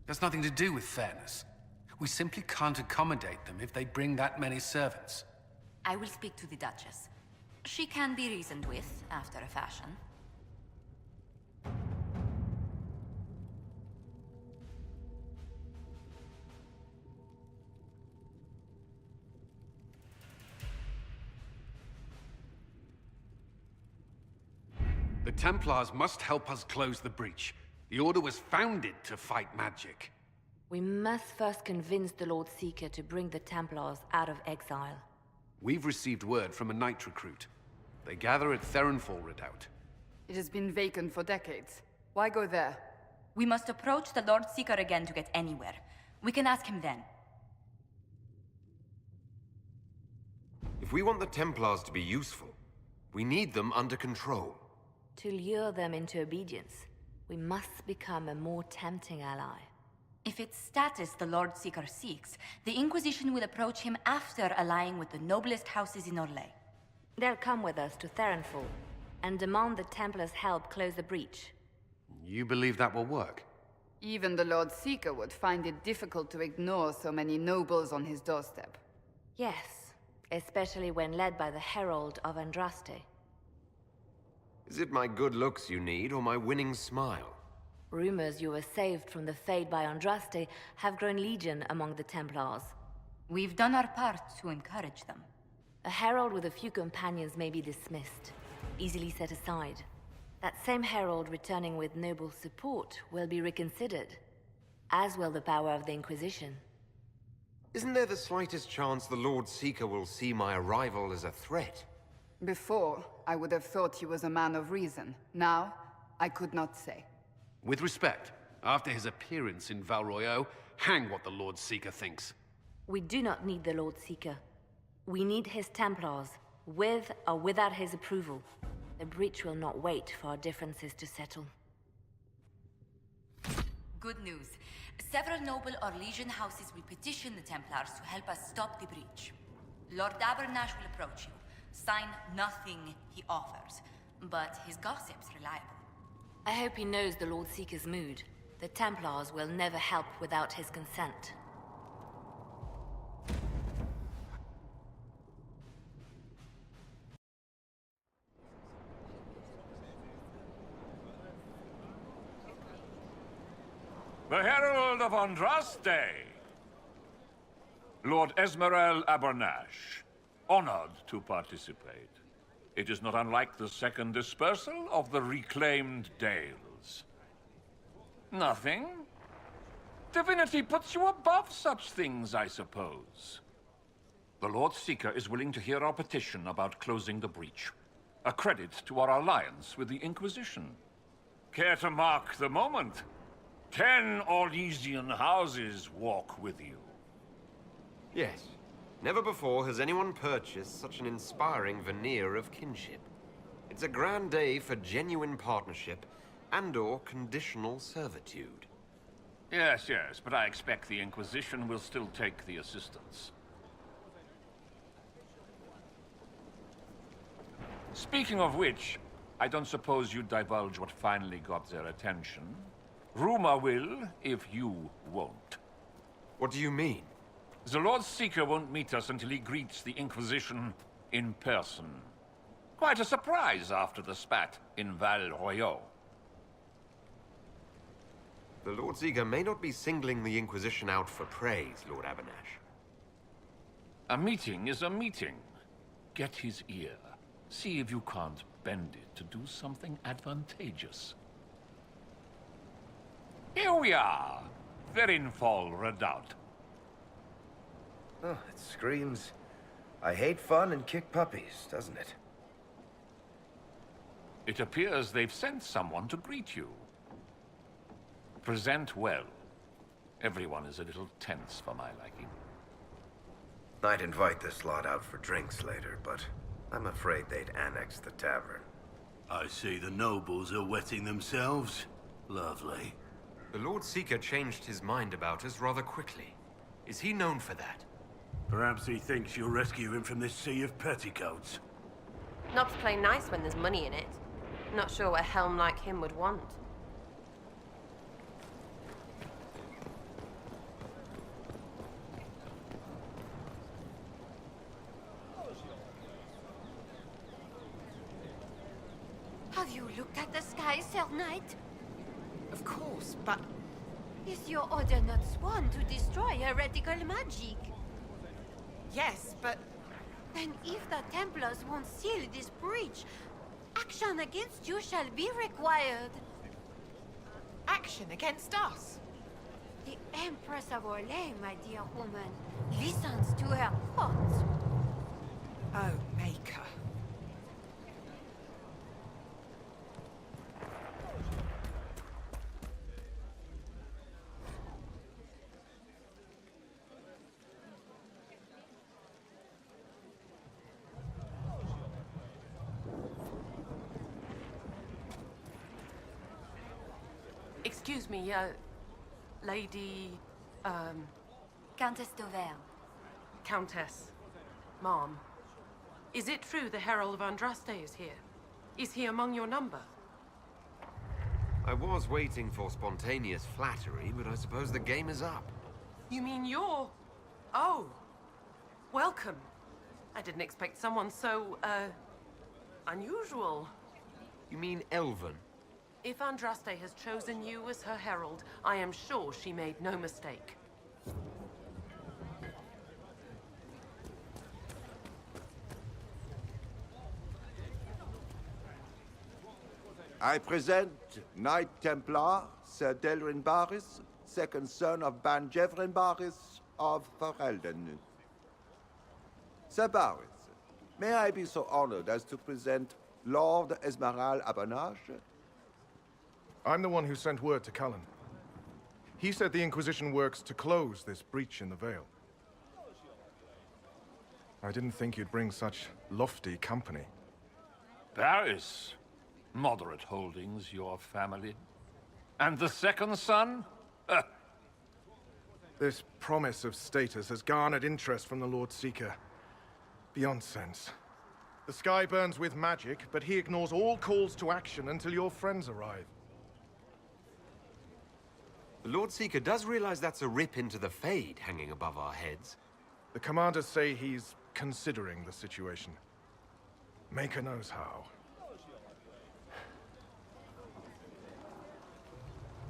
That's nothing to do with fairness. We simply can't accommodate them if they bring that many servants. I will speak to the Duchess. She can be reasoned with, after a fashion. The Templars must help us close the breach. The Order was founded to fight magic. We must first convince the Lord Seeker to bring the Templars out of exile. We've received word from a knight recruit. They gather at Therinfal redoubt. It has been vacant for decades. Why go there? We must approach the Lord Seeker again to get anywhere. We can ask him then. If we want the Templars to be useful, we need them under control. To lure them into obedience, we must become a more tempting ally. If it's status the Lord Seeker seeks, the Inquisition will approach him after allying with the noblest houses in Orlais. They'll come with us to Therinfal and demand the Templars' help close the breach. You believe that will work? Even the Lord Seeker would find it difficult to ignore so many nobles on his doorstep. Yes, especially when led by the Herald of Andraste. Is it my good looks you need, or my winning smile? Rumors you were saved from the fate by Andraste have grown legion among the Templars. We've done our part to encourage them. A herald with a few companions may be dismissed, easily set aside. That same herald returning with noble support will be reconsidered, as will the power of the Inquisition. Isn't there the slightest chance the Lord Seeker will see my arrival as a threat? Before, I would have thought he was a man of reason. Now, I could not say. With respect, after his appearance in Val Royeaux, hang what the Lord Seeker thinks. We do not need the Lord Seeker. We need his Templars, with or without his approval. The breach will not wait for our differences to settle. Good news. Several noble Orlesian houses will petition the Templars to help us stop the breach. Lord Abernash will approach you. Sign nothing he offers, but his gossip's reliable. I hope he knows the Lord Seeker's mood. The Templars will never help without his consent. The Herald of Andraste! Lord Esmerel Abernash, honored to participate. It is not unlike the second dispersal of the reclaimed Dales. Nothing? Divinity puts you above such things, I suppose. The Lord Seeker is willing to hear our petition about closing the breach. A credit to our alliance with the Inquisition. Care to mark the moment? 10 Orlesian houses walk with you. Yes. Never before has anyone purchased such an inspiring veneer of kinship. It's a grand day for genuine partnership and/or conditional servitude. Yes, but I expect the Inquisition will still take the assistance. Speaking of which, I don't suppose you'd divulge what finally got their attention. Rumor will, if you won't. What do you mean? The Lord Seeker won't meet us until he greets the Inquisition in person. Quite a surprise after the spat in Val Royeaux. The Lord Seeker may not be singling the Inquisition out for praise, Lord Abernash. A meeting is a meeting. Get his ear. See if you can't bend it to do something advantageous. Here we are, Therinfal redoubt. Oh, it screams, I hate fun and kick puppies, doesn't it? It appears they've sent someone to greet you. Present well. Everyone is a little tense for my liking. I'd invite this lot out for drinks later, but I'm afraid they'd annex the tavern. I see the nobles are wetting themselves. Lovely. The Lord Seeker changed his mind about us rather quickly. Is he known for that? Perhaps he thinks you'll rescue him from this sea of petticoats. Knobs play nice when there's money in it. Not sure what a helm like him would want. Have you looked at the sky, Sir Knight? Of course, but Is your order not sworn to destroy heretical magic? yes, but Then if the Templars won't seal this breach, action against you shall be required. action against us. The Empress of Orlais, my dear woman, listens to her thoughts. Oh, Maker. Excuse me, Lady, Countess d'Auvergne. Countess, Mom. Is it true the Herald of Andraste is here? Is he among your number? I was waiting for spontaneous flattery, but I suppose the game is up. You mean you're... Oh. Welcome. I didn't expect someone so, unusual. You mean Elven? If Andraste has chosen you as her herald, I am sure she made no mistake. I present Knight Templar, Sir Delrin Barris, second son of Ban Jevrin Barris of Ferelden. Sir Barris, may I be so honored as to present Lord Esmeralda Abernage? I'm the one who sent word to Cullen. He said the Inquisition works to close this breach in the Vale. I didn't think you'd bring such lofty company. Paris. Moderate holdings, your family. And the second son? This promise of status has garnered interest from the Lord Seeker. Beyond sense. The sky burns with magic, but he ignores all calls to action until your friends arrive. The Lord Seeker does realize that's a rip into the Fade hanging above our heads. The commanders say he's considering the situation. Maker knows how.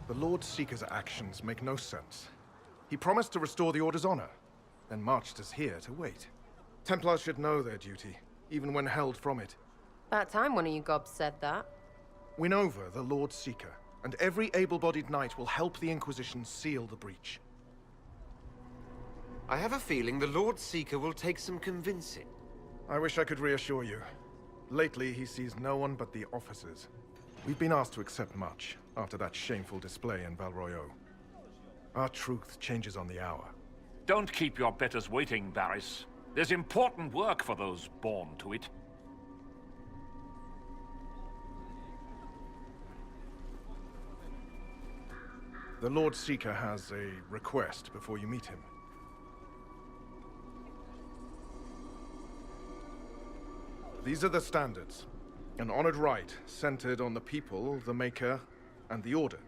The Lord Seeker's actions make no sense. He promised to restore the Order's honor, then marched us here to wait. Templars should know their duty, even when held from it. About time one of you gobs said that. Win over the Lord Seeker, and every able-bodied knight will help the Inquisition seal the breach. I have a feeling the Lord Seeker will take some convincing. I wish I could reassure you. Lately, he sees no one but the officers. We've been asked to accept much, after that shameful display in Valroyo. Our truth changes on the hour. Don't keep your betters waiting, Barris. There's important work for those born to it. The Lord Seeker has a request before you meet him. These are the standards. An honored right centered on the people, the Maker, and the Order.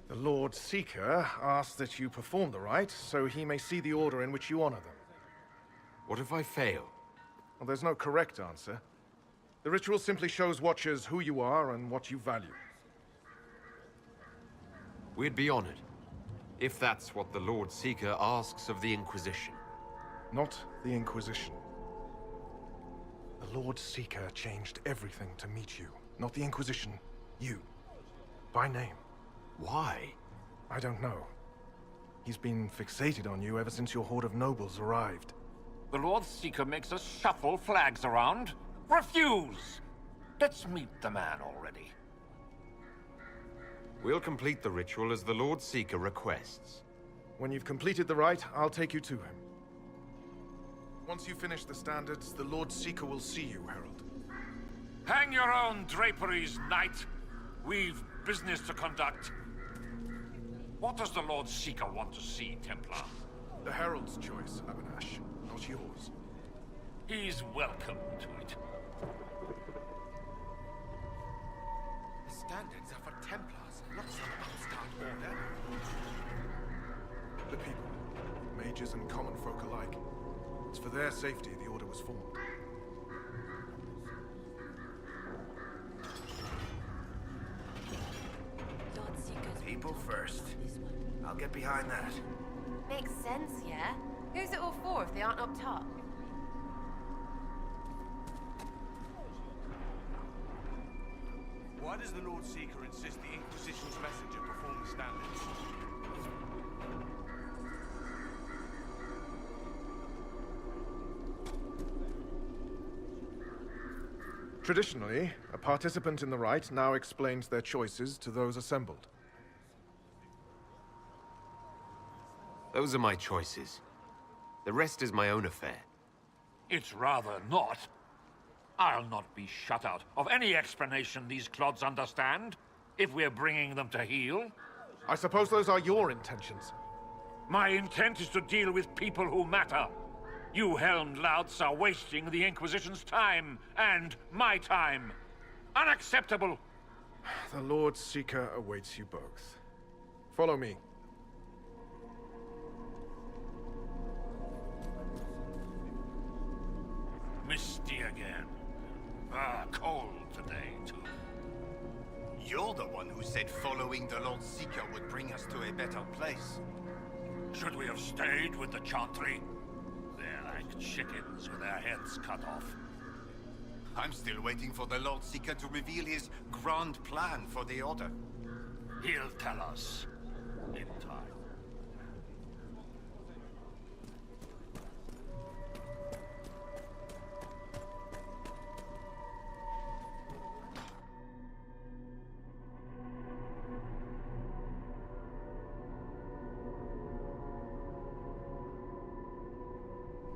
The Lord Seeker asks that you perform the rite, so he may see the order in which you honor them. What if I fail? Well, there's no correct answer. The ritual simply shows Watchers who you are and what you value. We'd be honored, if that's what the Lord Seeker asks of the Inquisition. Not the Inquisition. The Lord Seeker changed everything to meet you. Not the Inquisition. You. By name. Why? I don't know. He's been fixated on you ever since your horde of nobles arrived. The Lord Seeker makes us shuffle flags around. Refuse! Let's meet the man already. We'll complete the ritual as the Lord Seeker requests. When you've completed the rite, I'll take you to him. Once you finish the standards, the Lord Seeker will see you, Herald. Hang your own draperies, knight. We've business to conduct. What does the Lord Seeker want to see, Templar? The Herald's choice, Abernage, not yours. He's welcome to it. the standards are for Templars, not some upstart order. The people, mages and common folk alike. It's for their safety the Order was formed. people first. I'll get behind that. Makes sense, yeah? Who's it all for if they aren't up top? Why does the Lord Seeker insist the Inquisition's messenger perform the standards? Traditionally, a participant in the rite now explains their choices to those assembled. Those are my choices. The rest is my own affair. It's rather not. I'll not be shut out of any explanation these clods understand, if we're bringing them to heel. I suppose those are your intentions. My intent is to deal with people who matter. You helmed louts are wasting the Inquisition's time, and my time. Unacceptable! The Lord Seeker awaits you both. Follow me. Misty again. Cold today, too. You're the one who said following the Lord Seeker would bring us to a better place. Should we have stayed with the Chantry? They're like chickens with their heads cut off. I'm still waiting for the Lord Seeker to reveal his grand plan for the Order. He'll tell us in time.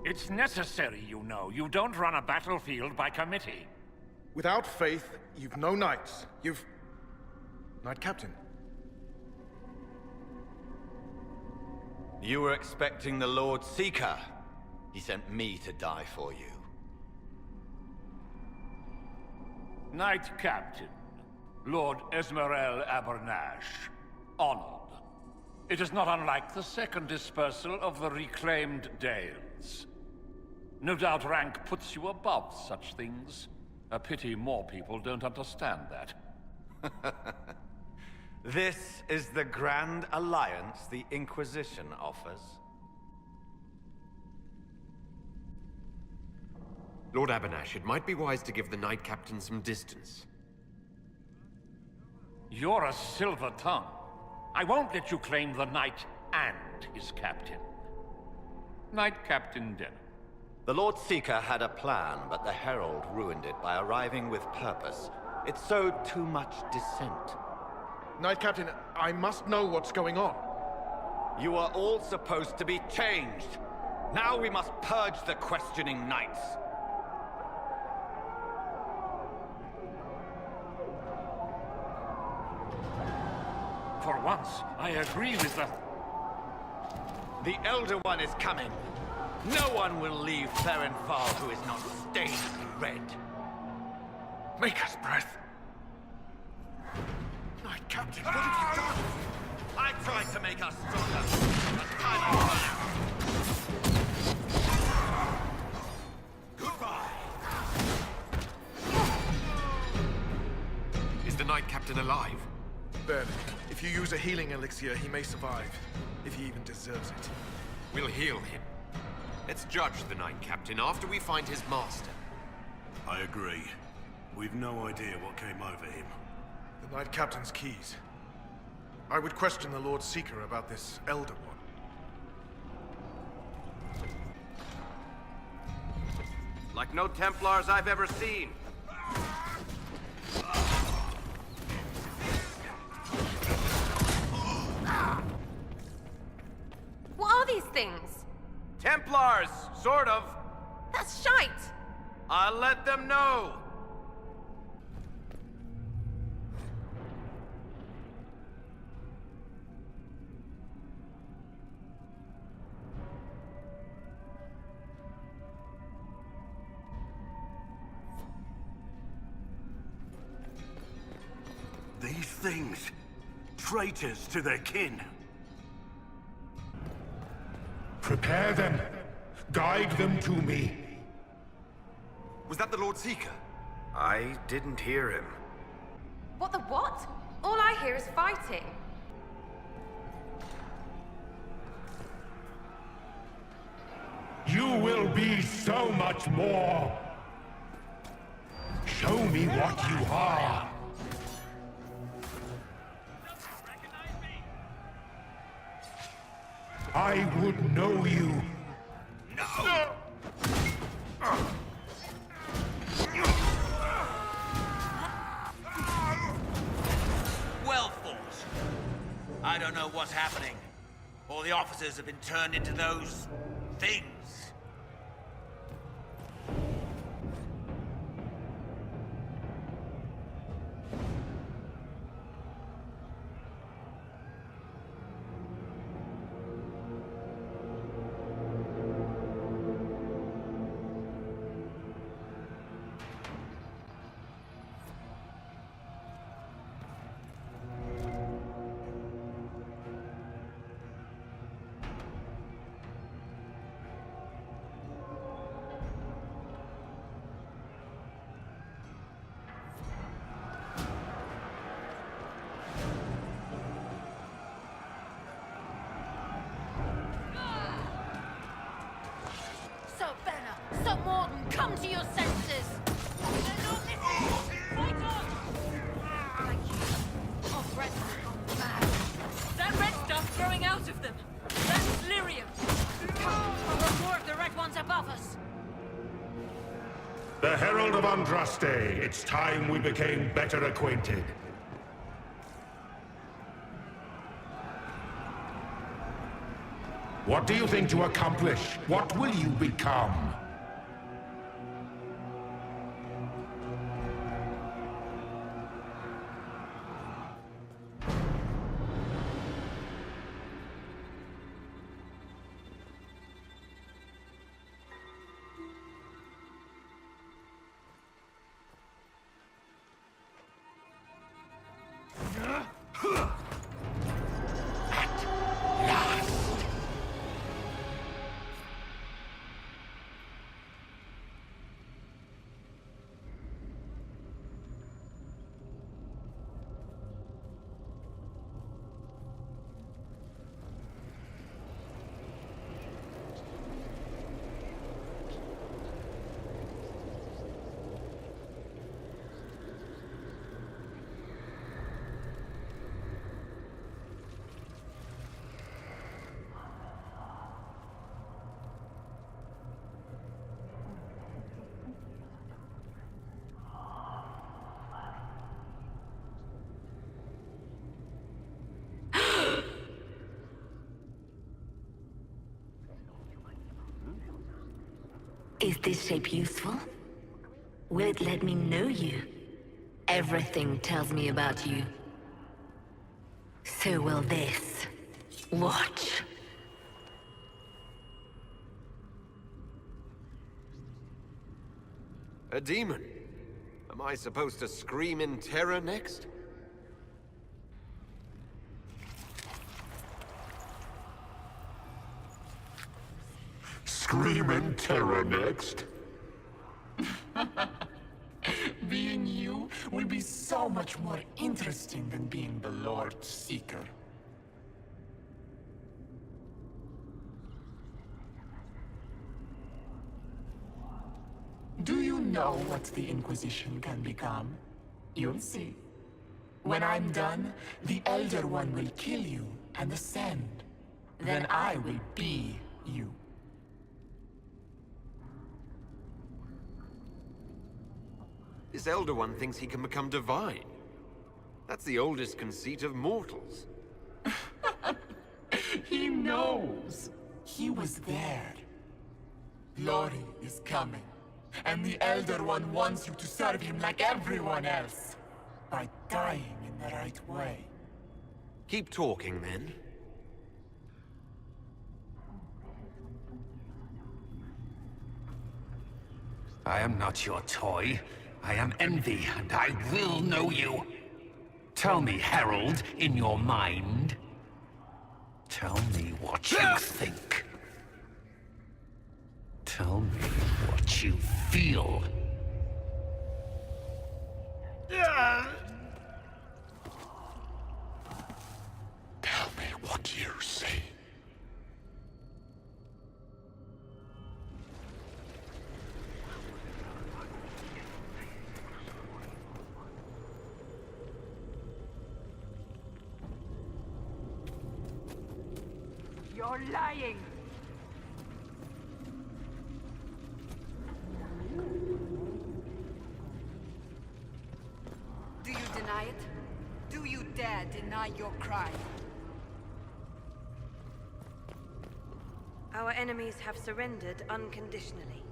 It's necessary, you know. You don't run a battlefield by committee. Without faith, you've no knights. You've... Knight Captain. You were expecting the Lord Seeker. He sent me to die for you. Knight Captain, Lord Esmerel Abernash, honored. It is not unlike the second dispersal of the reclaimed Dales. No doubt rank puts you above such things. A pity more people don't understand that. This is the grand alliance the Inquisition offers. Lord Abernash, it might be wise to give the Knight Captain some distance. You're a silver tongue. I won't let you claim the Knight and his captain. Knight Captain Denham. The Lord Seeker had a plan, but the Herald ruined it by arriving with purpose. It sowed too much dissent. Knight Captain, I must know what's going on. You are all supposed to be changed. Now we must purge the questioning knights. For once, I agree with the... The Elder One is coming. No one will leave Therinfal who is not stained red. Make us breath. Knight Captain, what have you done? I tried to make us stronger, but time has run out. Goodbye! Is the Knight Captain alive? Then, if you use a healing elixir, he may survive. If he even deserves it. We'll heal him. Let's judge the Knight Captain after we find his master. I agree. We've no idea what came over him. The Knight Captain's keys. I would question the Lord Seeker about this Elder One. Like no Templars I've ever seen. What are these things? Templars, sort of. That's shite! I'll let them know. These things. Traitors to their kin. Prepare them. Guide them to me. Was that the Lord Seeker? I didn't hear him. What the what? All I hear is fighting. You will be so much more. Show me what you are. I would know you. No! Well fought. I don't know what's happening. All the officers have been turned into those... things. Sir Banner, Sir Morden, come to your senses! Fight on! Thank you. Oh, Wren has gone mad. That red stuff growing out of them! That's lyrium! There are more of the red ones above us! The Herald of Andraste, it's time we became better acquainted. What do you think to accomplish? What will you become? Is this shape useful? Will it let me know you? Everything tells me about you. So will this. Watch. A demon? Am I supposed to scream in terror next? Scream in terror next? Being you will be so much more interesting than being the Lord Seeker. Do you know what the Inquisition can become? You'll see. When I'm done, the Elder One will kill you and ascend. Then I will be you. This Elder One thinks he can become divine. That's the oldest conceit of mortals. He knows. He was there. Glory is coming. And the Elder One wants you to serve him like everyone else. By dying in the right way. Keep talking, then. I am not your toy. I am Envy, and I will know you. Tell me, Herald, in your mind. Tell me what you think. Tell me what you feel. Tell me what you see. You're lying! Do you deny it? Do you dare deny your crime? Our enemies have surrendered unconditionally.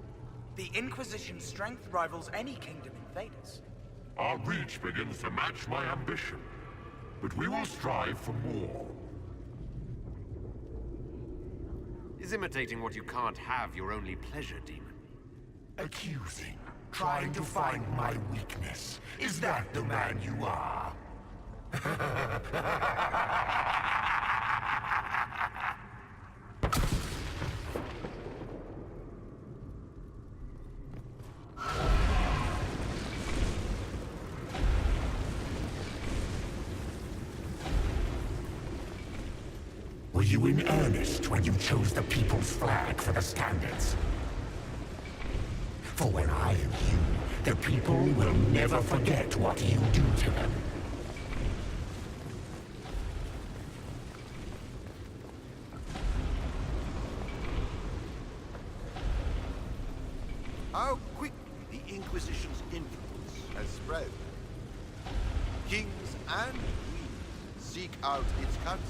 The Inquisition's strength rivals any kingdom in Thedas. Our reach begins to match my ambition, but we will strive for more. Is imitating what you can't have your only pleasure, demon? Accusing, trying to find my weakness. Is that the man you are? Were you in earnest when you chose the People's Flag for the standards? For when I am you, the people will never forget what you do to them. How quickly the Inquisition's influence has spread. Kings and queens seek out its counsel.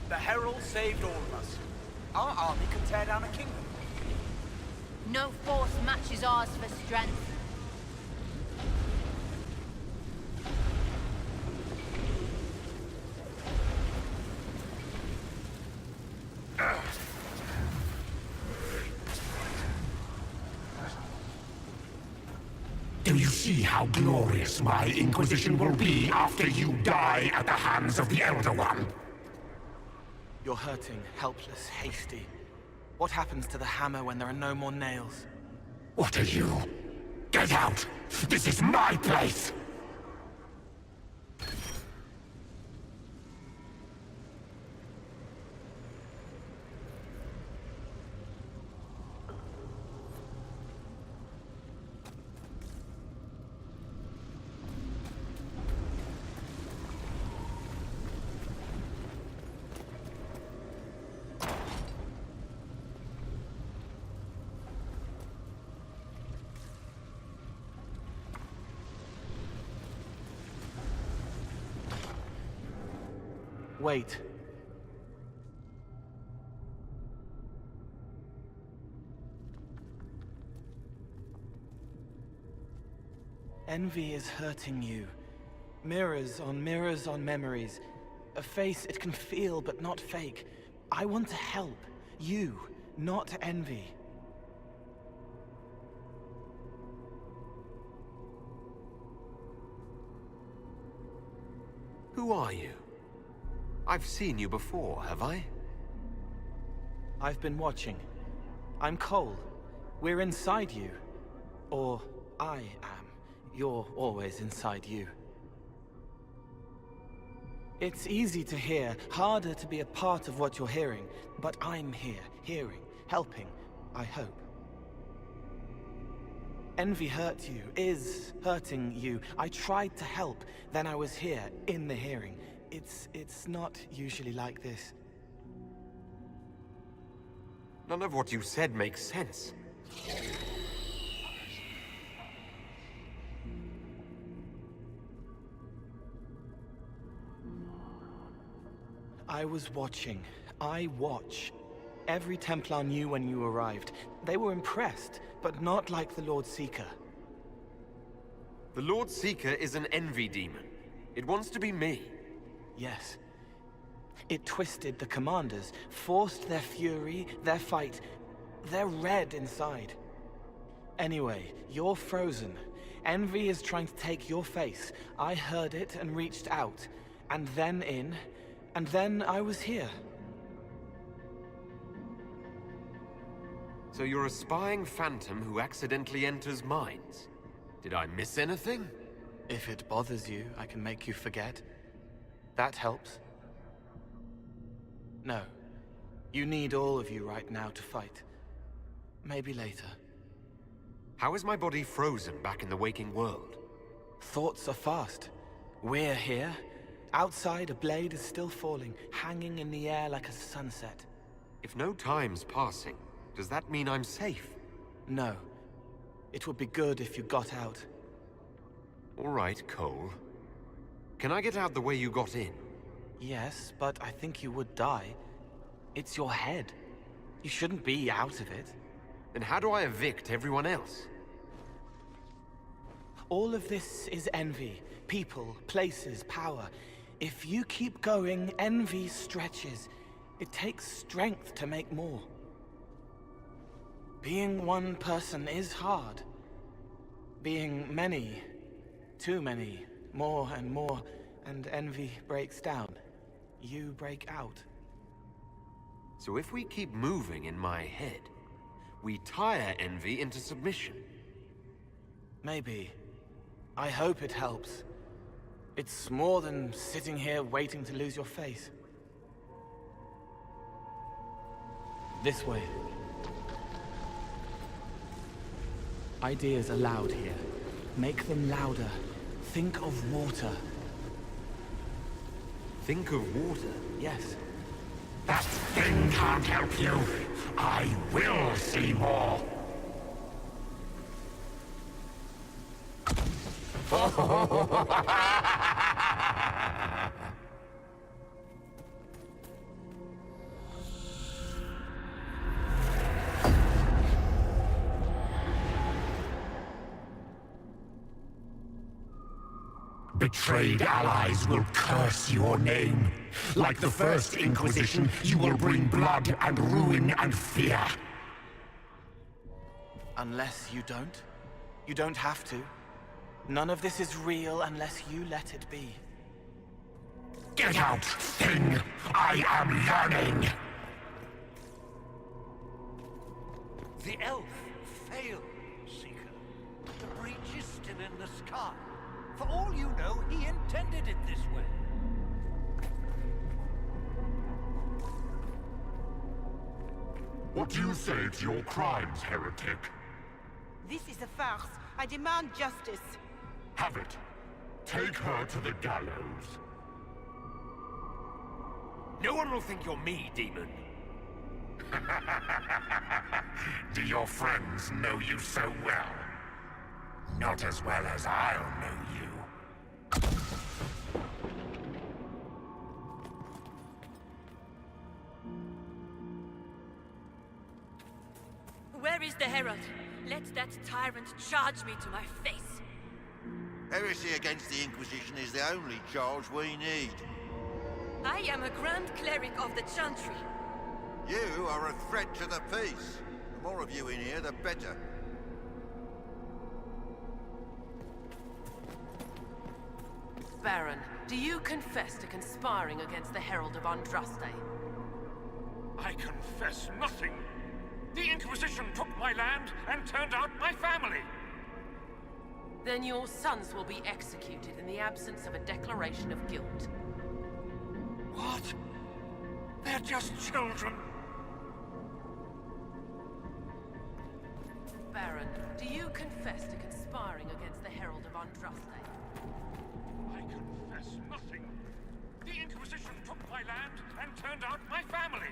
The Herald saved all of us. Our army could tear down a kingdom. No force matches ours for strength. Do you see how glorious my Inquisition will be after you die at the hands of the Elder One? You're hurting, helpless, hasty. What happens to the hammer when there are no more nails? What are you? Get out! This is my place! Wait. Envy is hurting you. Mirrors on memories. A face it can feel but not fake. I want to help. You, not envy. Who are you? I've seen you before, have I? I've been watching. I'm Cole. We're inside you. Or I am. You're always inside you. It's easy to hear, harder to be a part of what you're hearing. But I'm here, hearing, helping, I hope. Envy hurt you, is hurting you. I tried to help, then I was here, in the hearing. It's not usually like this. None of what you said makes sense. I was watching. I watch. Every Templar knew when you arrived. They were impressed, but not like the Lord Seeker. The Lord Seeker is an envy demon. It wants to be me. Yes. It twisted the commanders, forced their fury, their fight. They're red inside. Anyway, you're frozen. Envy is trying to take your face. I heard it and reached out. And then in. And then I was here. So you're a spying phantom who accidentally enters minds. Did I miss anything? If it bothers you, I can make you forget. That helps. No. You need all of you right now to fight. Maybe later. How is my body frozen back in the waking world? Thoughts are fast. We're here. Outside, a blade is still falling, hanging in the air like a sunset. If no time's passing, does that mean I'm safe? No. It would be good if you got out. All right, Cole. Can I get out the way you got in? Yes, but I think you would die. It's your head. You shouldn't be out of it. Then how do I evict everyone else? All of this is envy. People, places, power. If you keep going, envy stretches. It takes strength to make more. Being one person is hard. Being many, too many, more and more, and envy breaks down. You break out. So if we keep moving in my head, we tire envy into submission. Maybe. I hope it helps. It's more than sitting here waiting to lose your face. This way. Ideas are loud here. Make them louder. Think of water. Think of water? Yes. That thing can't help you. I will see more. Betrayed allies will curse your name. Like the first Inquisition, you will bring blood and ruin and fear. Unless you don't. You don't have to. None of this is real unless you let it be. Get out, thing! I am learning! The elf failed, Seeker. The breach is still in the sky. For all you know, he intended it this way. What do you say to your crimes, heretic? This is a farce. I demand justice. Have it. Take her to the gallows. No one will think you're me, demon. Do your friends know you so well? Not as well as I'll know you. Where is the Herald? Let that tyrant charge me to my face. Heresy against the Inquisition is the only charge we need. I am a Grand Cleric of the Chantry. You are a threat to the peace. The more of you in here, the better. Baron, do you confess to conspiring against the Herald of Andraste? I confess nothing. The Inquisition took my land and turned out my family. Then your sons will be executed in the absence of a declaration of guilt. What? They're just children. Baron, do you confess to conspiring against the Herald of Andraste? I confess nothing. The Inquisition took my land and turned out my family.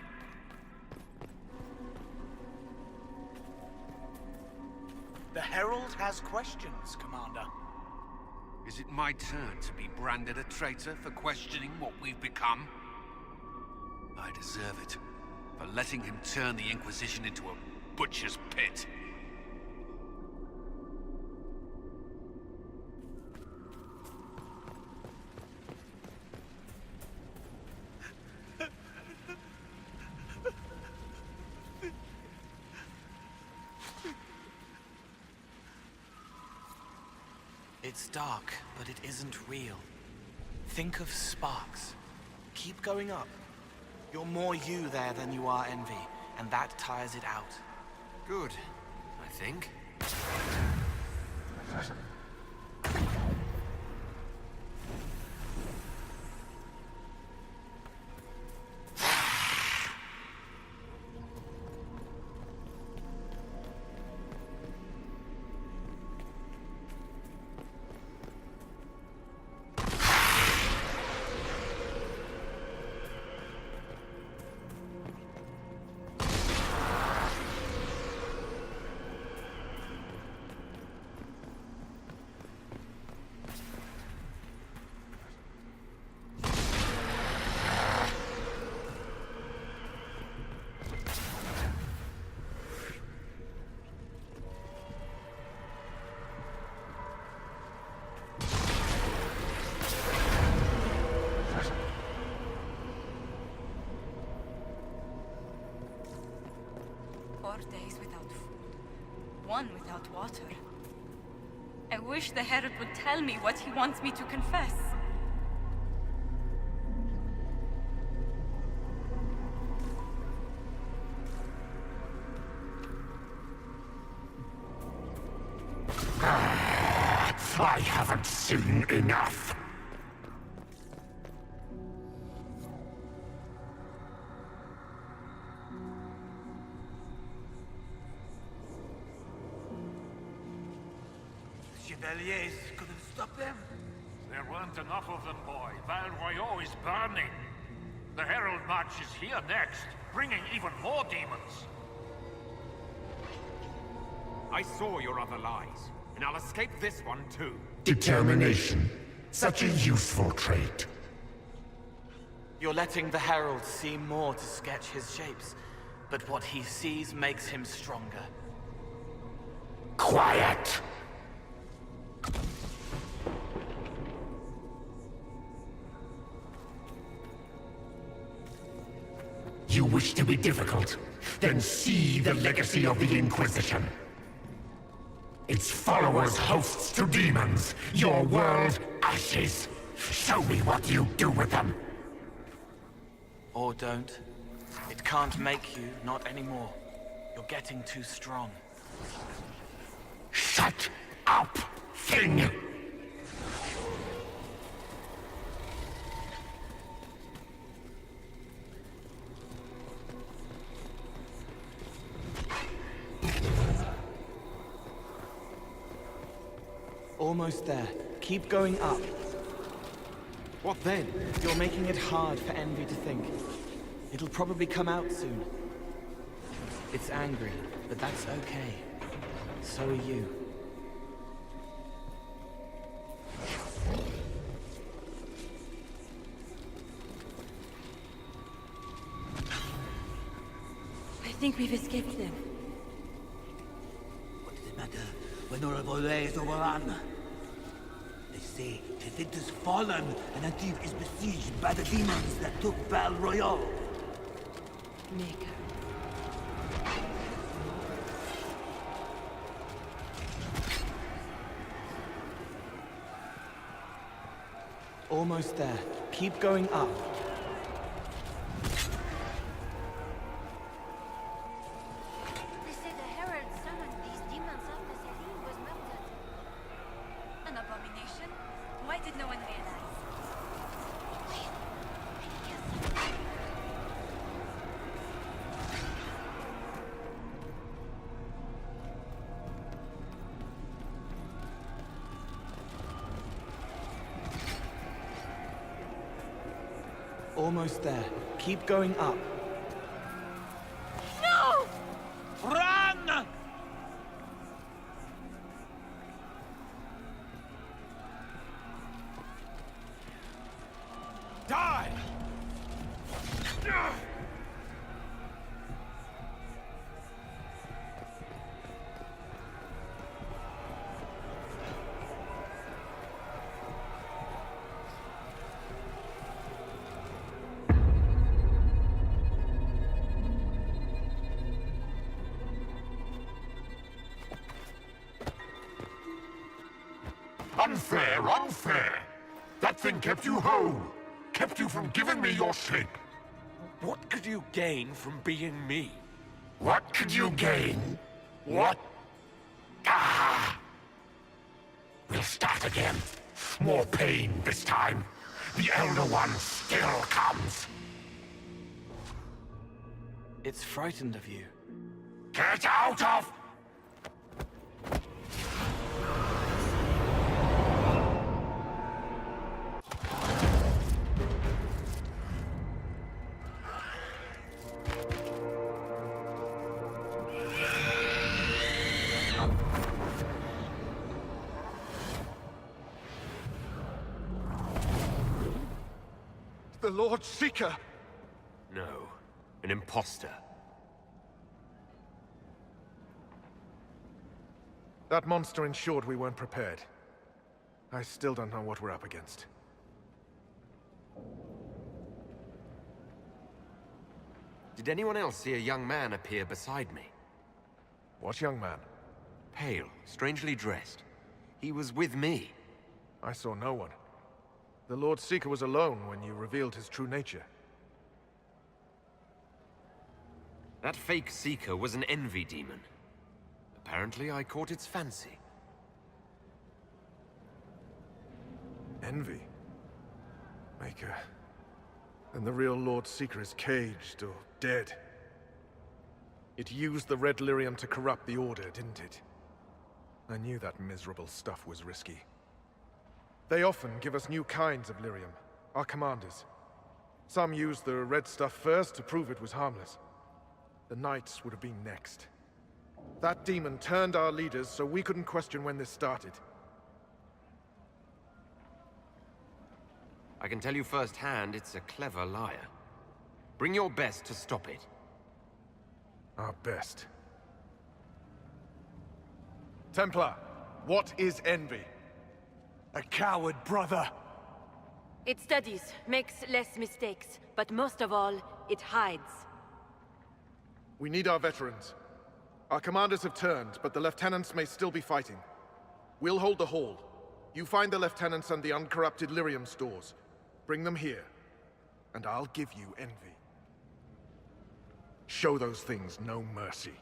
The Herald has questions, Commander. Is it my turn to be branded a traitor for questioning what we've become? I deserve it, for letting him turn the Inquisition into a butcher's pit. It's dark, but it isn't real. Think of sparks. Keep going up. You're more you there than you are envy, and that tires it out. Good, I think. days without food, one without water. I wish the Herald would tell me what he wants me to confess. I haven't seen enough. Chevaliers couldn't stop them? There weren't enough of them, boy. Val Royaux is burning. The Herald March is here next, bringing even more demons. I saw your other lies, and I'll escape this one too. Determination. Such a useful trait. You're letting the Herald see more to sketch his shapes, but what he sees makes him stronger. Quiet! You wish to be difficult? Then see the legacy of the Inquisition. Its followers hosts to demons, your world ashes. Show me what you do with them. Or don't. It can't make you, not anymore. You're getting too strong. Shut up, thing! Almost there. Keep going up. What then? You're making it hard for Envy to think. It'll probably come out soon. It's angry, but that's okay. So are you. I think we've escaped them. What does it matter when our relay is overrun? They say Tethys has fallen and Antiv is besieged by the demons that took Val Royaux. Maker. Almost there. Keep going up. They say the Herald summoned these demons after Selim was murdered. An abomination? Why did no one realize? Wait, I hear something. Almost there. Keep going up. No! Run! Die! Unfair, unfair! That thing kept you whole! Kept you from giving me your shape! What could you gain from being me? What could you gain? What? Ah! We'll start again. More pain this time. The Elder One still comes. It's frightened of you. Get out of... The Lord Seeker! No, an imposter. That monster ensured we weren't prepared. I still don't know what we're up against. Did anyone else see a young man appear beside me? What young man? Pale, strangely dressed. He was with me. I saw no one. The Lord Seeker was alone when you revealed his true nature. That fake Seeker was an envy demon. Apparently, I caught its fancy. Envy? Maker. Then the real Lord Seeker is caged or dead. It used the red lyrium to corrupt the Order, didn't it? I knew that miserable stuff was risky. They often give us new kinds of lyrium, our commanders. Some used the red stuff first to prove it was harmless. The Knights would have been next. That demon turned our leaders so we couldn't question when this started. I can tell you firsthand, it's a clever liar. Bring your best to stop it. Our best. Templar, what is envy? A coward, brother. It studies, makes less mistakes, but most of all, it hides. We need our veterans. Our commanders have turned, but the lieutenants may still be fighting. We'll hold the hall. You find the lieutenants and the uncorrupted lyrium stores. Bring them here, and I'll give you envy. Show those things no mercy.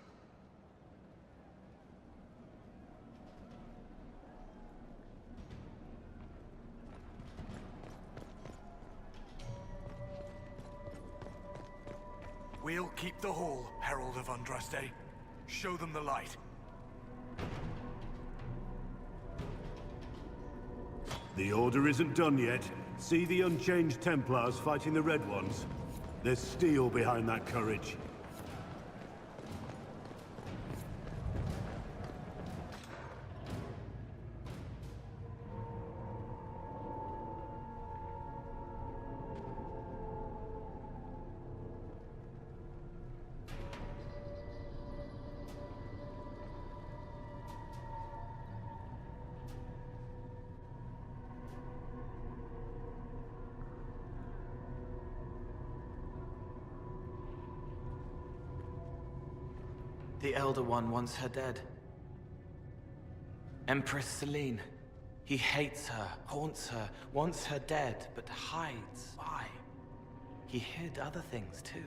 We'll keep the hall, Herald of Andraste. Show them the light. The Order isn't done yet. See the unchanged Templars fighting the Red Ones? There's steel behind that courage. The Elder One wants her dead. Empress Celine. He hates her, haunts her, wants her dead, but hides. Why? He hid other things too.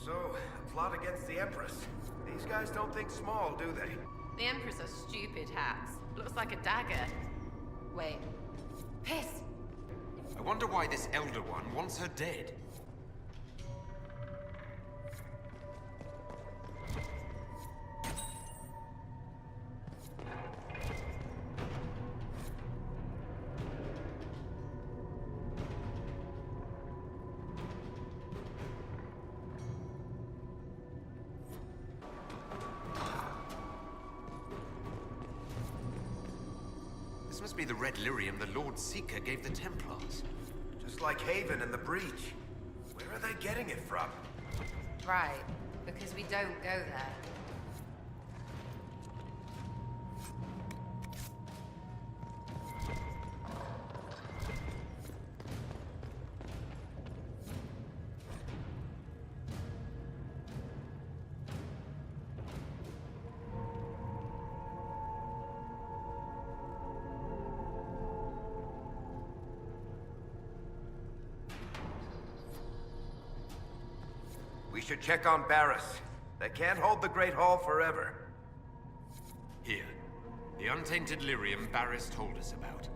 So, a plot against the Empress. These guys don't think small, do they? The Empress has stupid hats. Looks like a dagger. Wait. Piss! I wonder why this Elder One wants her dead. This must be the red lyrium the Lord Seeker gave the Templars. Just like Haven and the Breach. Where are they getting it from? Right, because we don't go there. We should check on Barris. They can't hold the Great Hall forever. Here. The untainted lyrium Barris told us about.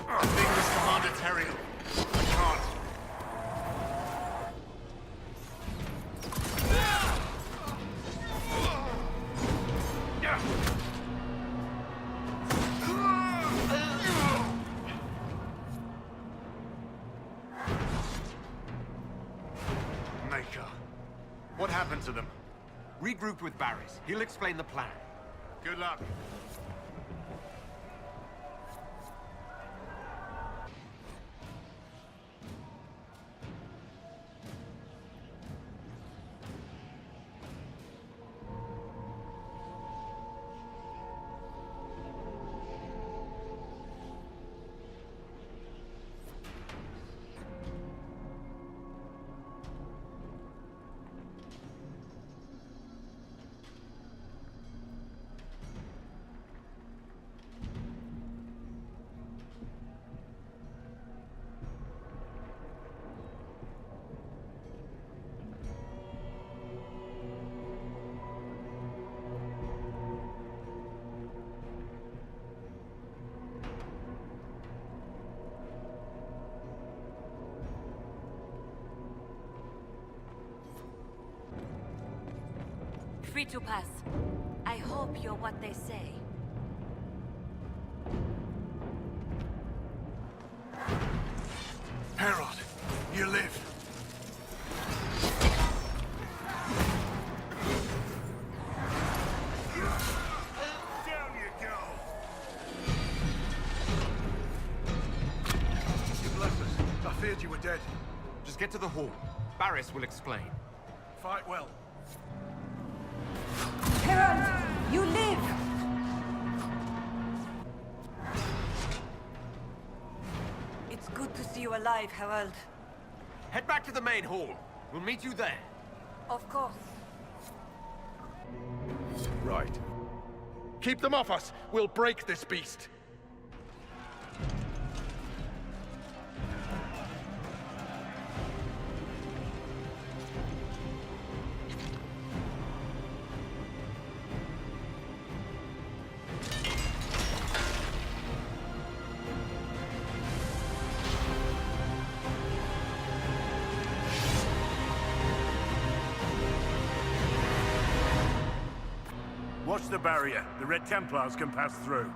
English Commander Therinfal. I can't. What happened to them? Regroup with Barris. He'll explain the plan. Good luck. free to pass. I hope you're what they say. Herald, you live. Down you go! You bless us. I feared you were dead. Just get to the hall. Barris will explain. Fight well. Herald, you live! It's good to see you alive, Herald. Head back to the main hall. We'll meet you there. Of course. Right. Keep them off us! We'll break this beast! Watch the barrier. The Red Templars can pass through.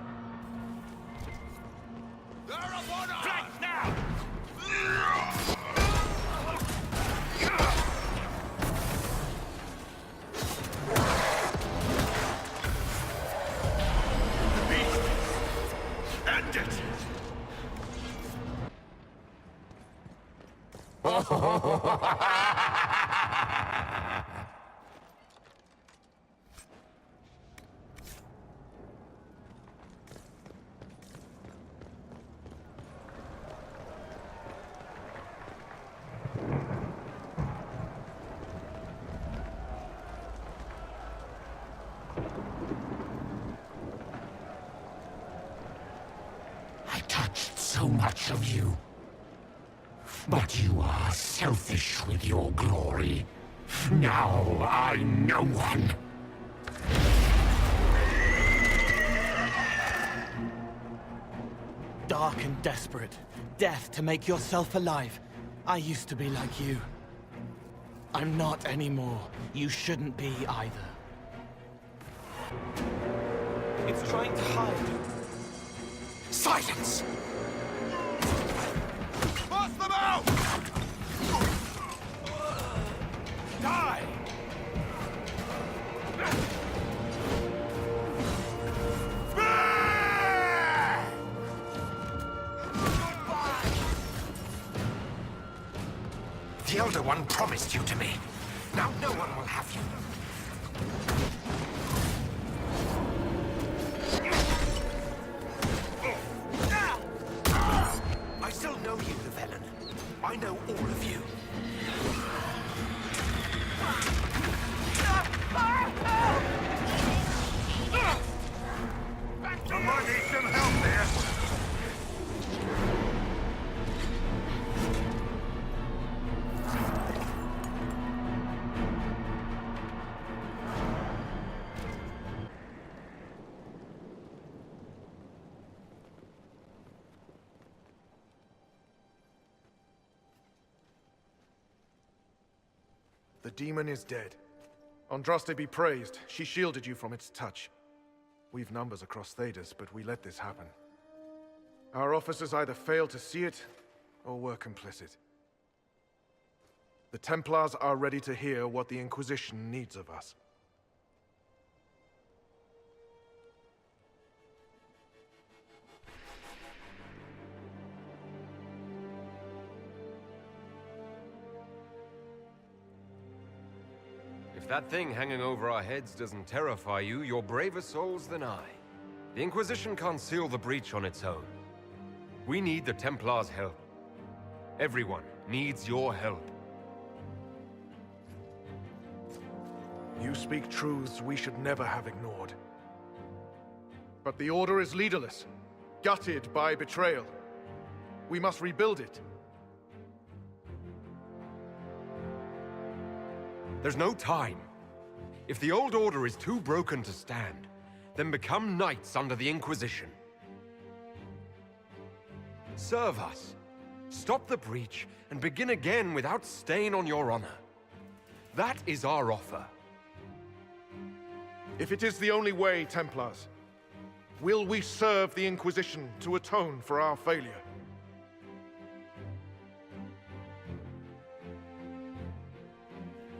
Flank now! The beast! End it! I touched so much of you. But you are selfish with your glory. Now I'm no one. Dark and desperate. Death to make yourself alive. I used to be like you. I'm not anymore. You shouldn't be either. It's trying to hide. Silence! Bust them out! Die! The Elder One promised you to me. Now no one will have you. I still know you, Llewellyn. I know all of you. I might need some help there. The demon is dead. Andraste be praised. She shielded you from its touch. We've numbers across Thedas, but we let this happen. Our officers either failed to see it, or were complicit. The Templars are ready to hear what the Inquisition needs of us. If that thing hanging over our heads doesn't terrify you, you're braver souls than I. The Inquisition can't seal the breach on its own. We need the Templars' help. Everyone needs your help. You speak truths we should never have ignored. But the Order is leaderless, gutted by betrayal. We must rebuild it. There's no time. If the old order is too broken to stand, then become knights under the Inquisition. Serve us. Stop the breach and begin again without stain on your honor. That is our offer. If it is the only way, Templars, will we serve the Inquisition to atone for our failure?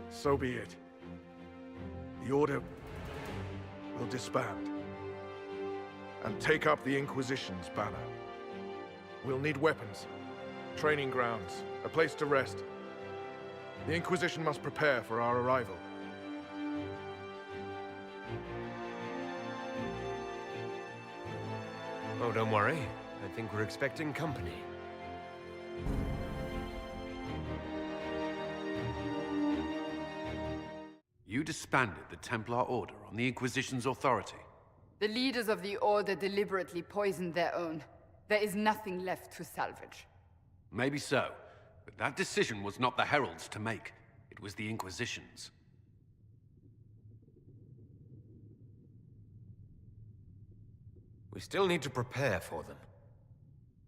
So be it. The Order will disband and take up the Inquisition's banner. We'll need weapons, training grounds, a place to rest. The Inquisition must prepare for our arrival. Oh, don't worry. I think we're expecting company. You disbanded the Templar Order on the Inquisition's authority. The leaders of the Order deliberately poisoned their own. There is nothing left to salvage. Maybe so, but that decision was not the Herald's to make. It was the Inquisition's. We still need to prepare for them.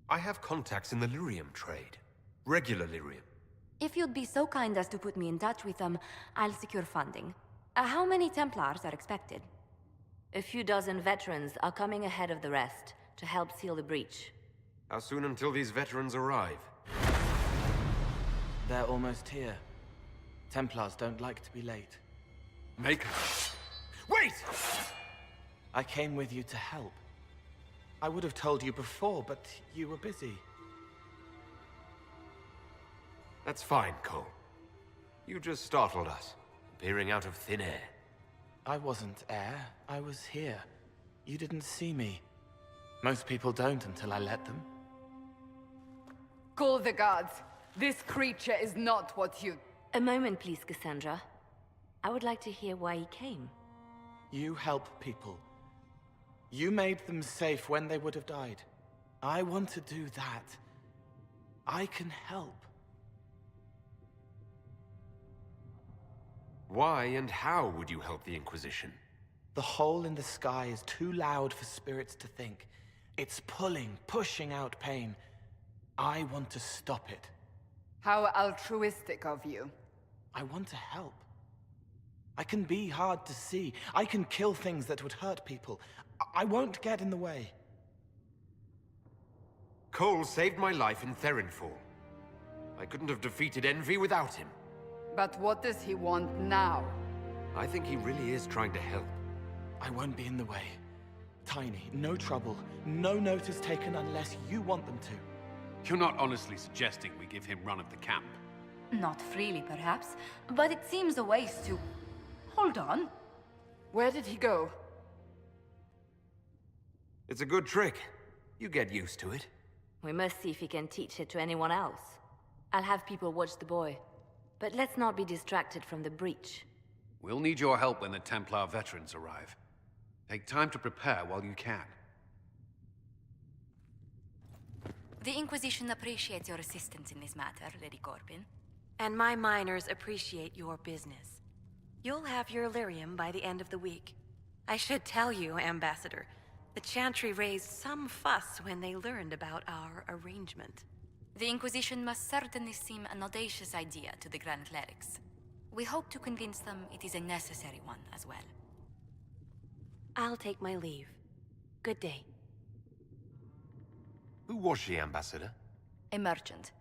I have contacts in the lyrium trade. Regular lyrium. If you'd be so kind as to put me in touch with them, I'll secure funding. How many Templars are expected? A few dozen veterans are coming ahead of the rest to help seal the breach. How soon until these veterans arrive? They're almost here. Templars don't like to be late. Make... Wait! I came with you to help. I would have told you before, but you were busy. That's fine, Cole. You just startled us, appearing out of thin air. I wasn't air. I was here. You didn't see me. Most people don't until I let them. Call the guards. This creature is not what you... A moment, please, Cassandra. I would like to hear why he came. You help people. You made them safe when they would have died. I want to do that. I can help. Why and how would you help the Inquisition? The hole in the sky is too loud for spirits to think. It's pulling, pushing out pain. I want to stop it. How altruistic of you. I want to help. I can be hard to see. I can kill things that would hurt people. I won't get in the way. Cole saved my life in Therinfal. I couldn't have defeated Envy without him. But what does he want now? I think he really is trying to help. I won't be in the way. Tiny, no trouble, no notice taken unless you want them to. You're not honestly suggesting we give him run of the camp? Not freely, perhaps, but it seems a waste to... Hold on. Where did he go? It's a good trick. You get used to it. We must see if he can teach it to anyone else. I'll have people watch the boy. But let's not be distracted from the breach. We'll need your help when the Templar veterans arrive. Take time to prepare while you can. The Inquisition appreciates your assistance in this matter, Lady Corbin. And my miners appreciate your business. You'll have your lyrium by the end of the week. I should tell you, Ambassador, the Chantry raised some fuss when they learned about our arrangement. The Inquisition must certainly seem an audacious idea to the Grand Clerics. We hope to convince them it is a necessary one as well. I'll take my leave. Good day. Who was she, Ambassador? A merchant.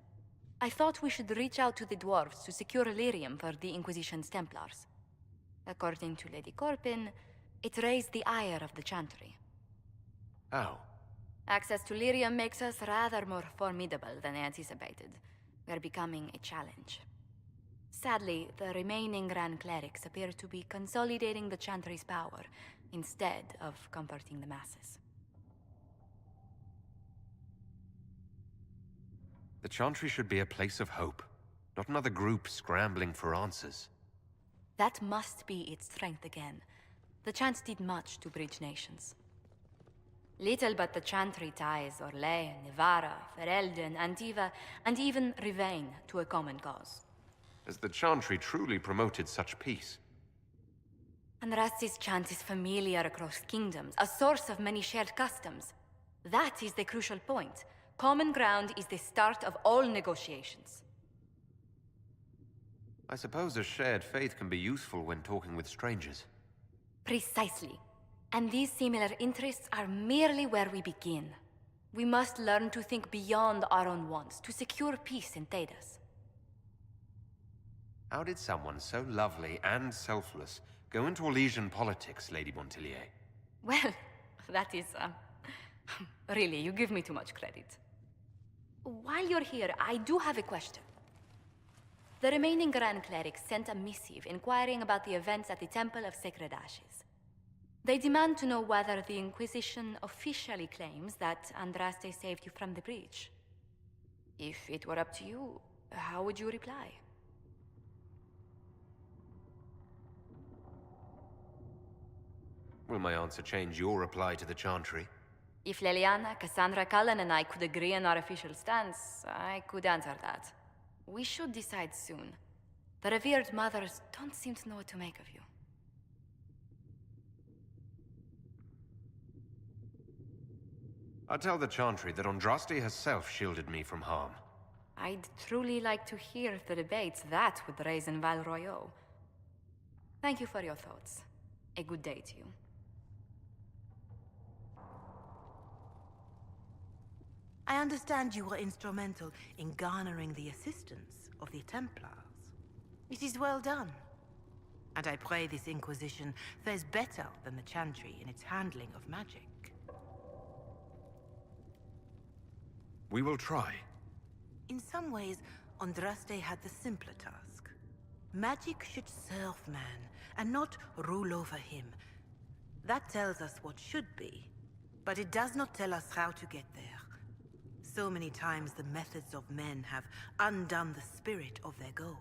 I thought we should reach out to the dwarves to secure lyrium for the Inquisition's Templars. According to Lady Corbin, it raised the ire of the Chantry. How? Access to lyrium makes us rather more formidable than anticipated. We're becoming a challenge. Sadly, the remaining Grand Clerics appear to be consolidating the Chantry's power, instead of comforting the masses. The Chantry should be a place of hope, not another group scrambling for answers. That must be its strength again. The Chants did much to bridge nations. Little but the Chantry ties Orlais, Nevarra, Ferelden, Antiva, and even Rivain to a common cause. Has the Chantry truly promoted such peace? Andraste's chant is familiar across kingdoms, a source of many shared customs. That is the crucial point. Common ground is the start of all negotiations. I suppose a shared faith can be useful when talking with strangers. Precisely. And these similar interests are merely where we begin. We must learn to think beyond our own wants to secure peace in Thedas. How did someone so lovely and selfless go into Elysian politics, Lady Montillier? Well, that is, really, you give me too much credit. While you're here, I do have a question. The remaining Grand Clerics sent a missive inquiring about the events at the Temple of Sacred Ashes. They demand to know whether the Inquisition officially claims that Andraste saved you from the breach. If it were up to you, how would you reply? Will my answer change your reply to the Chantry? If Leliana, Cassandra, Cullen, and I could agree on our official stance, I could answer that. We should decide soon. The revered mothers don't seem to know what to make of you. I tell the Chantry that Andraste herself shielded me from harm. I'd truly like to hear the debates that would raise in Val Royeaux. Thank you for your thoughts. A good day to you. I understand you were instrumental in garnering the assistance of the Templars. It is well done. And I pray this Inquisition fares better than the Chantry in its handling of magic. We will try. In some ways, Andraste had the simpler task. Magic should serve man, and not rule over him. That tells us what should be, but it does not tell us how to get there. So many times the methods of men have undone the spirit of their goals.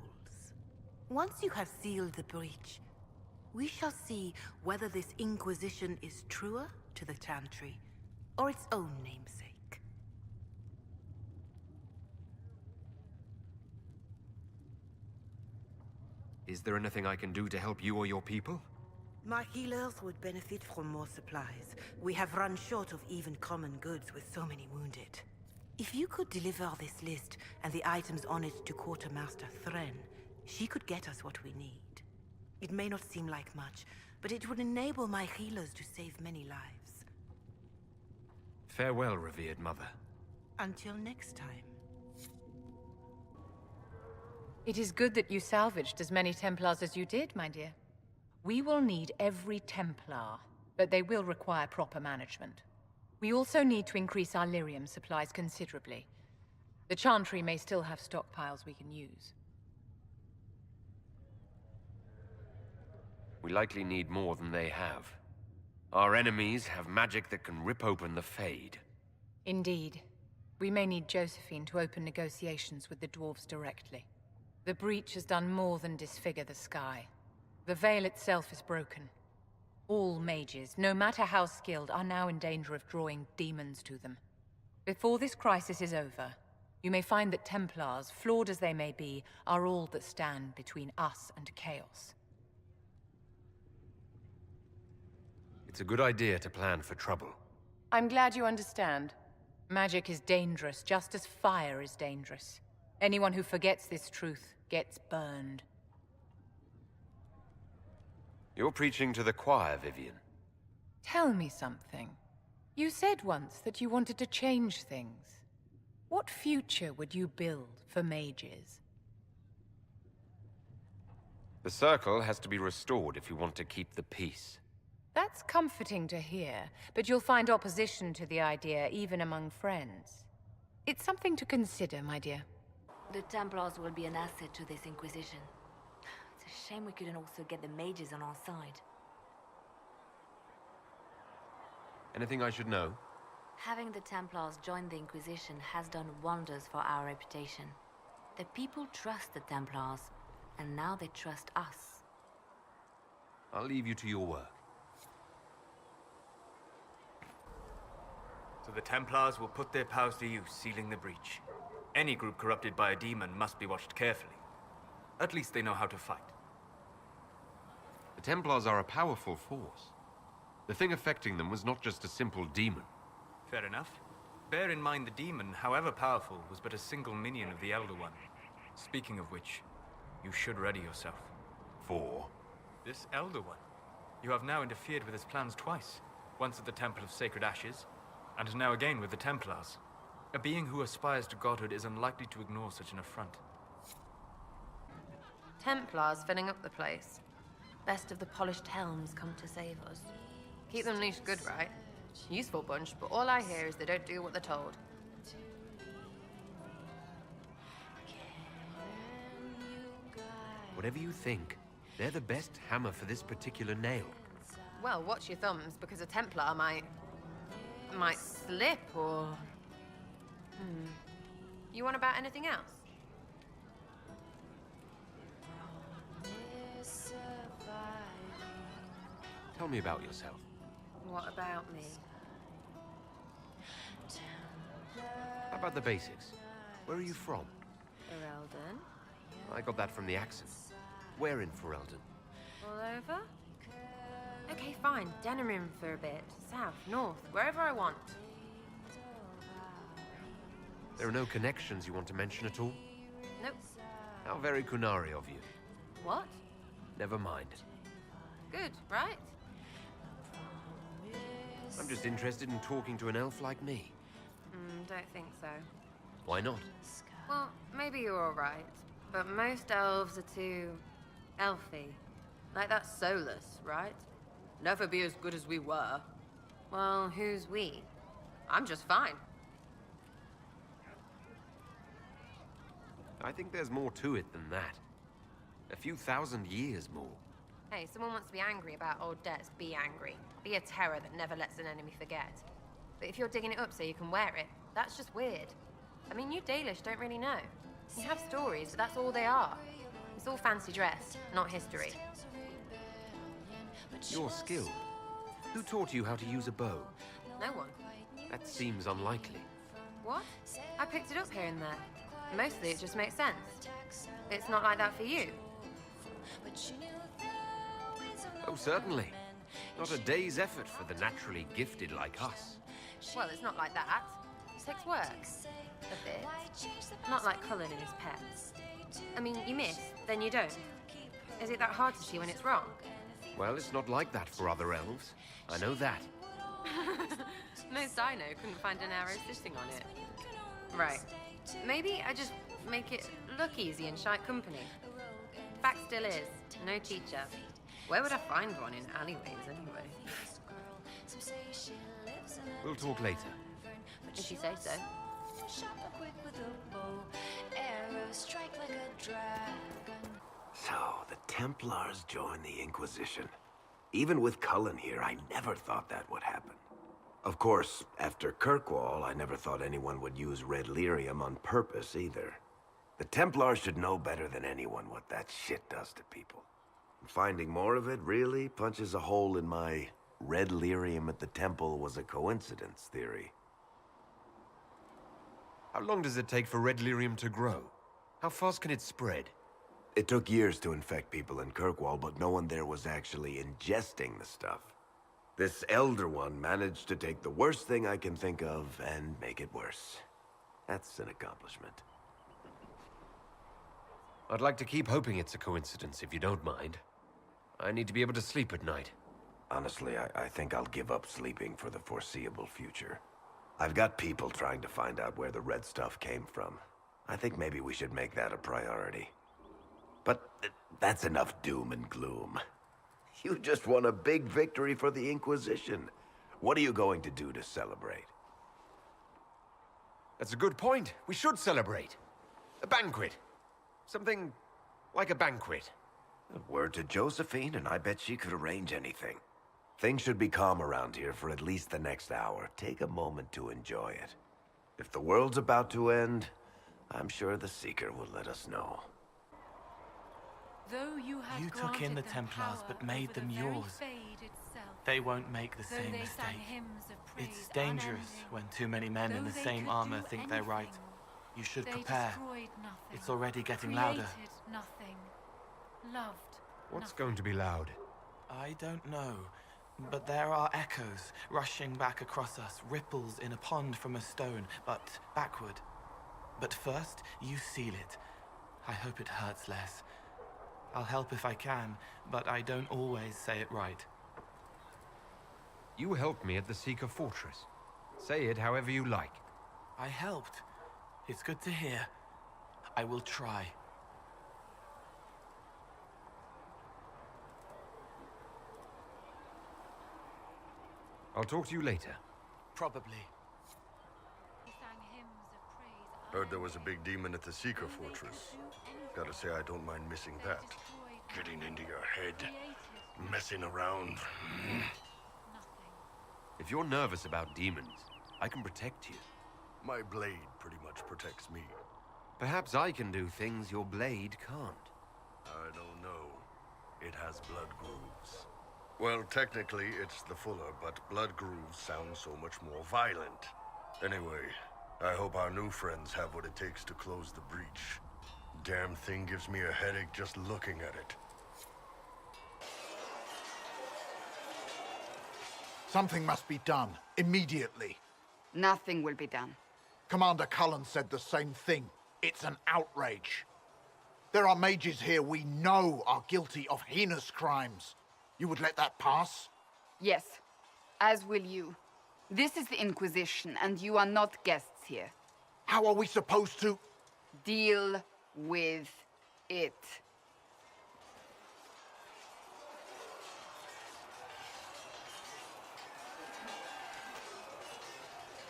Once you have sealed the breach, we shall see whether this Inquisition is truer to the Chantry, or its own namesake. Is there anything I can do to help you or your people? My healers would benefit from more supplies. We have run short of even common goods with so many wounded. If you could deliver this list and the items on it to Quartermaster Wren, she could get us what we need. It may not seem like much, but it would enable my healers to save many lives. Farewell, revered mother. Until next time. It is good that you salvaged as many Templars as you did, my dear. We will need every Templar, but they will require proper management. We also need to increase our lyrium supplies considerably. The Chantry may still have stockpiles we can use. We likely need more than they have. Our enemies have magic that can rip open the Fade. Indeed. We may need Josephine to open negotiations with the dwarves directly. The breach has done more than disfigure the sky. The veil itself is broken. All mages, no matter how skilled, are now in danger of drawing demons to them. Before this crisis is over, you may find that Templars, flawed as they may be, are all that stand between us and chaos. It's a good idea to plan for trouble. I'm glad you understand. Magic is dangerous, just as fire is dangerous. Anyone who forgets this truth gets burned. You're preaching to the choir, Vivian. Tell me something. You said once that you wanted to change things. What future would you build for mages? The Circle has to be restored if we want to keep the peace. That's comforting to hear, but you'll find opposition to the idea even among friends. It's something to consider, my dear. The Templars will be an asset to this Inquisition. It's a shame we couldn't also get the mages on our side. Anything I should know? Having the Templars join the Inquisition has done wonders for our reputation. The people trust the Templars, and now they trust us. I'll leave you to your work. So the Templars will put their powers to use, sealing the breach. Any group corrupted by a demon must be watched carefully. At least they know how to fight. The Templars are a powerful force. The thing affecting them was not just a simple demon. Fair enough. Bear in mind the demon, however powerful, was but a single minion of the Elder One. Speaking of which, you should ready yourself. For? This Elder One. You have now interfered with his plans twice. Once at the Temple of Sacred Ashes, and now again with the Templars. A being who aspires to godhood is unlikely to ignore such an affront. Templars filling up the place. Best of the polished helms come to save us. Keep them leashed good, right? Useful bunch, but all I hear is they don't do what they're told. Whatever you think, they're the best hammer for this particular nail. Well, watch your thumbs, because a Templar might slip, or... You want about anything else? Tell me about yourself. What about me? How about the basics? Where are you from? Ferelden? I got that from the accent. Where in Ferelden? All over? Okay, fine. Denerim for a bit. South, north, wherever I want. There are no connections you want to mention at all? Nope. How very Kunari of you. What? Never mind. Good, right? I'm just interested in talking to an elf like me. Don't think so. Why not? Well, maybe you're all right, but most elves are too... elfy. Like that Solus, right? Never be as good as we were. Well, who's we? I'm just fine. I think there's more to it than that. A few thousand years more. Hey, someone wants to be angry about old debts, be angry. Be a terror that never lets an enemy forget. But if you're digging it up so you can wear it, that's just weird. I mean, you Dalish don't really know. You have stories, but that's all they are. It's all fancy dress, not history. You're skilled. Who taught you how to use a bow? No one. That seems unlikely. What? I picked it up here and there. Mostly it just makes sense. It's not like that for you. Oh, certainly. Not a day's effort for the naturally gifted like us. Well, it's not like that. It takes work. A bit. Not like Cullen and his pets. I mean, you miss, then you don't. Is it that hard to see when it's wrong? Well, it's not like that for other elves. I know that. Most I know couldn't find an arrow sitting on it. Right. Maybe I just make it look easy in shite company. Fact still is, no teacher. Where would I find one in alleyways anyway? We'll talk later. If you say so. So, the Templars joined the Inquisition. Even with Cullen here, I never thought that would happen. Of course, after Kirkwall, I never thought anyone would use red lyrium on purpose either. The Templars should know better than anyone what that shit does to people. Finding more of it really punches a hole in my red lyrium at the temple was a coincidence theory. How long does it take for red lyrium to grow? How fast can it spread? It took years to infect people in Kirkwall, but no one there was actually ingesting the stuff. This Elder One managed to take the worst thing I can think of and make it worse. That's an accomplishment. I'd like to keep hoping it's a coincidence, if you don't mind. I need to be able to sleep at night. Honestly, I think I'll give up sleeping for the foreseeable future. I've got people trying to find out where the red stuff came from. I think maybe we should make that a priority. But that's enough doom and gloom. You just won a big victory for the Inquisition. What are you going to do to celebrate? That's a good point. We should celebrate. A banquet. Something like a banquet. Word to Josephine, and I bet she could arrange anything. Things should be calm around here for at least the next hour. Take a moment to enjoy it. If the world's about to end, I'm sure the Seeker will let us know. Though you had You took in the Templars, but made them yours. They won't make the same mistake. It's dangerous when too many men in the same armor think they're right. You should prepare. It's already getting louder. What's going to be loud? I don't know, but there are echoes rushing back across us, ripples in a pond from a stone, but backward. But first, you seal it. I hope it hurts less. I'll help if I can, but I don't always say it right. You helped me at the Seeker Fortress. Say it however you like. I helped. It's good to hear. I will try. I'll talk to you later. Probably. Heard there was a big demon at the Seeker Fortress. Gotta say, I don't mind missing that. Getting into your head. Messing around. If you're nervous about demons, I can protect you. My blade pretty much protects me. Perhaps I can do things your blade can't. I don't know. It has blood grooves. Well, technically, it's the Fuller, but blood grooves sound so much more violent. Anyway, I hope our new friends have what it takes to close the breach. Damn thing gives me a headache just looking at it. Something must be done, immediately. Nothing will be done. Commander Cullen said the same thing. It's an outrage. There are mages here we know are guilty of heinous crimes. You would let that pass? Yes, as will you. This is the Inquisition, and you are not guests here. How are we supposed to... Deal with it.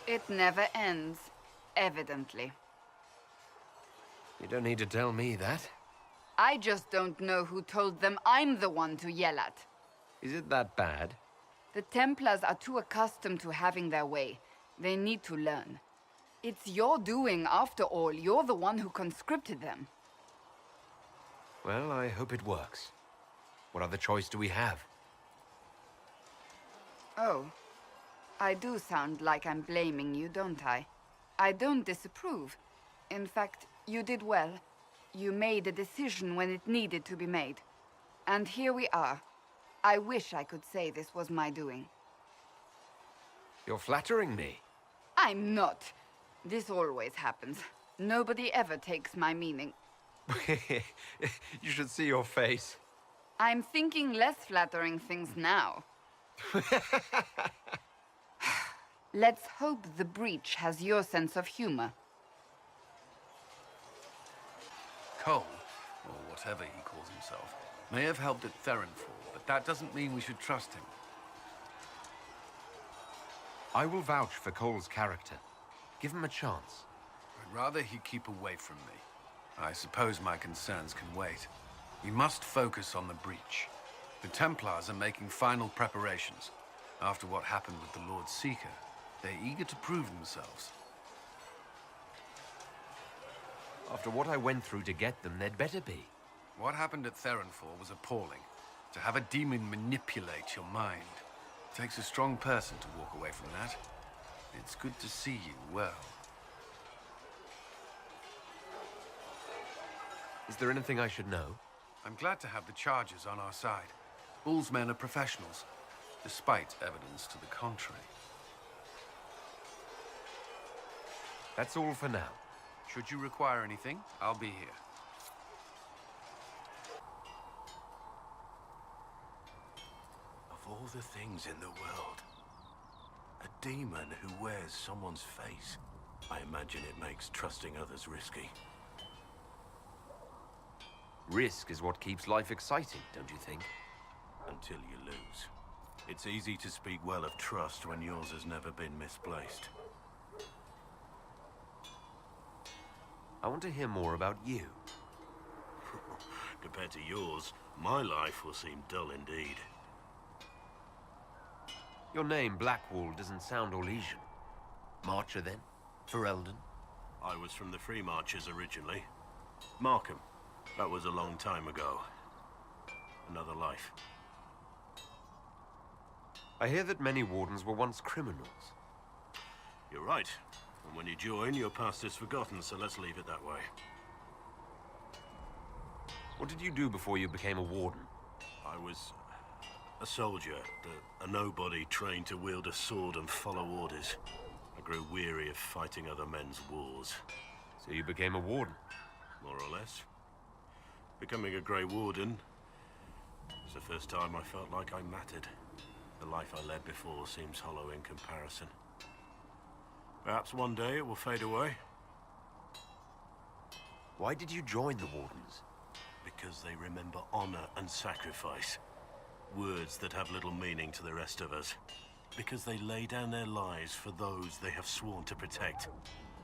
It never ends, evidently. You don't need to tell me that. I just don't know who told them I'm the one to yell at. Is it that bad? The Templars are too accustomed to having their way. They need to learn. It's your doing, after all. You're the one who conscripted them. Well, I hope it works. What other choice do we have? Oh. I do sound like I'm blaming you, don't I? I don't disapprove. In fact, you did well. You made a decision when it needed to be made. And here we are. I wish I could say this was my doing. You're flattering me. I'm not. This always happens. Nobody ever takes my meaning. You should see your face. I'm thinking less flattering things now. Let's hope the breach has your sense of humor. Cole, or whatever he calls himself, may have helped at Therinfal, but that doesn't mean we should trust him. I will vouch for Cole's character. Give him a chance. I'd rather he keep away from me. I suppose my concerns can wait. We must focus on the breach. The Templars are making final preparations. After what happened with the Lord Seeker, they're eager to prove themselves. After what I went through to get them, they'd better be. What happened at Therinfal was appalling. To have a demon manipulate your mind. It takes a strong person to walk away from that. It's good to see you well. Is there anything I should know? I'm glad to have the charges on our side. Bull's men are professionals, despite evidence to the contrary. That's all for now. Should you require anything, I'll be here. Of all the things in the world, a demon who wears someone's face. I imagine it makes trusting others risky. Risk is what keeps life exciting, don't you think? Until you lose. It's easy to speak well of trust when yours has never been misplaced. I want to hear more about you. Compared to yours, my life will seem dull indeed. Your name, Blackwall, doesn't sound Orlesian. Marcher, then? Ferelden? I was from the Free Marchers originally. Markham. That was a long time ago. Another life. I hear that many wardens were once criminals. You're right. And when you join, your past is forgotten, so let's leave it that way. What did you do before you became a warden? I was a soldier, a nobody trained to wield a sword and follow orders. I grew weary of fighting other men's wars. So you became a warden? More or less. Becoming a Grey Warden was the first time I felt like I mattered. The life I led before seems hollow in comparison. Perhaps one day it will fade away. Why did you join the Wardens? Because they remember honor and sacrifice. Words that have little meaning to the rest of us. Because they lay down their lives for those they have sworn to protect.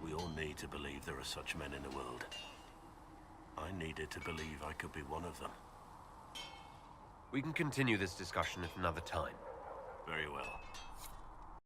We all need to believe there are such men in the world. I needed to believe I could be one of them. We can continue this discussion at another time. Very well.